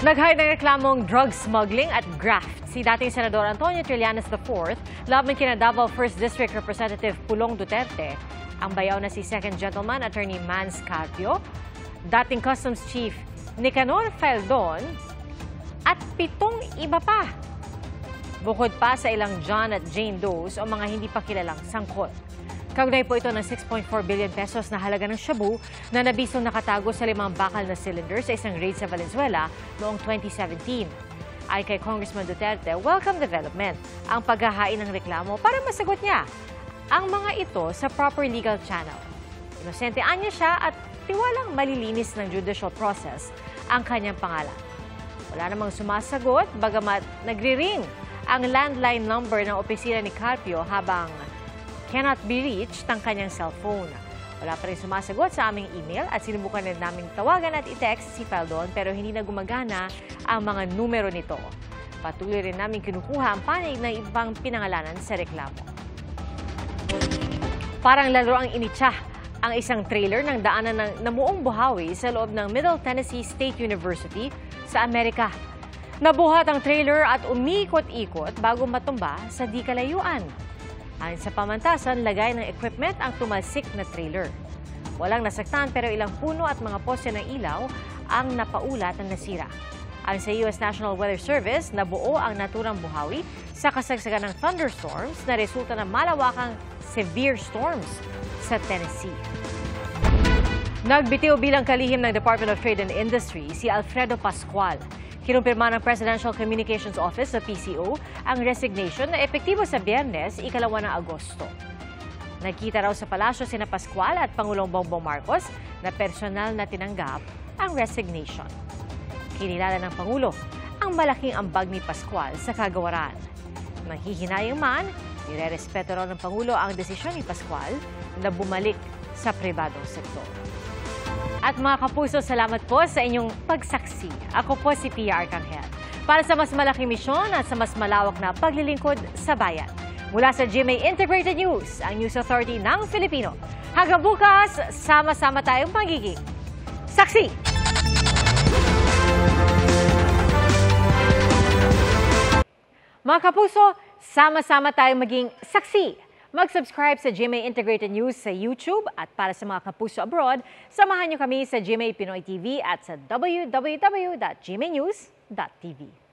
Nag-hide ng reklamong drug smuggling at graft si dating Senador Antonio Trillanes IV laban kina Davao 1st District Representative Pulong Duterte, ang bayaw na si Second Gentleman Attorney Mans Carpio, dating Customs Chief Nicanor Faldon, at 7 iba pa. Bukod pa sa ilang John at Jane Does o mga hindi pa kilalang sangkot. Kaugnay po ito ng 6.4 billion pesos na halaga ng shabu na nabisong nakatago sa 5 bakal na cylinder sa isang raid sa Valenzuela noong 2017. Ay kay Congressman Duterte, welcome development ang paghahain ng reklamo para masagot niya ang mga ito sa proper legal channel. Inosentean niya siya at tiwalang malilinis ng judicial process ang kanyang pangalan. Wala namang sumasagot bagamat nagri-ring ang landline number ng opisina ni Carpio habang cannot be reached ang kanyang cellphone. Wala pa rin sumasagot sa aming email at sinubukan rin naming tawagan at i-text si Faldon pero hindi na gumagana ang mga numero nito. Patuloy rin namin kinukuha ang panig ng ibang pinangalanan sa reklamo. Parang lalo ang initsa ang isang trailer ng daanan ng namuong buhawi sa loob ng Middle Tennessee State University sa Amerika. Nabuhat ang trailer at umikot-ikot bago matumba sa di kalayuan. Ayon sa pamantasan, lagay ng equipment ang tumalsik na trailer. Walang nasaktan pero ilang puno at mga poste ng ilaw ang napaulat at nasira. Ayon sa US National Weather Service, nabuo ang naturang buhawi sa kasagsagan ng thunderstorms na resulta ng malawakang severe storms sa Tennessee. Nagbitiw bilang kalihim ng Department of Trade and Industry si Alfredo Pascual. Kinumpirma ng Presidential Communications Office sa PCO ang resignation na epektibo sa Biyernes, 2 ng Agosto. Nagkita raw sa palasyo sina Pascual at Pangulong Bongbong Marcos na personal na tinanggap ang resignation. Kinilala ng Pangulo ang malaking ambag ni Pascual sa kagawaran. Nanghihinayang man, nirerespeto raw ng Pangulo ang desisyon ni Pascual na bumalik sa pribadong sektor. At mga kapuso, salamat po sa inyong pagsaksi. Ako po si Pia Arcangel. Para sa mas malaking misyon at sa mas malawak na paglilingkod sa bayan. Mula sa GMA Integrated News, ang News Authority ng Filipino. Hanggang bukas, sama-sama tayong magiging saksi! Mga kapuso, sama-sama tayong maging saksi! Mag-subscribe sa GMA Integrated News sa YouTube at para sa mga kapuso abroad, samahan niyo kami sa GMA Pinoy TV at sa www.gmanews.tv.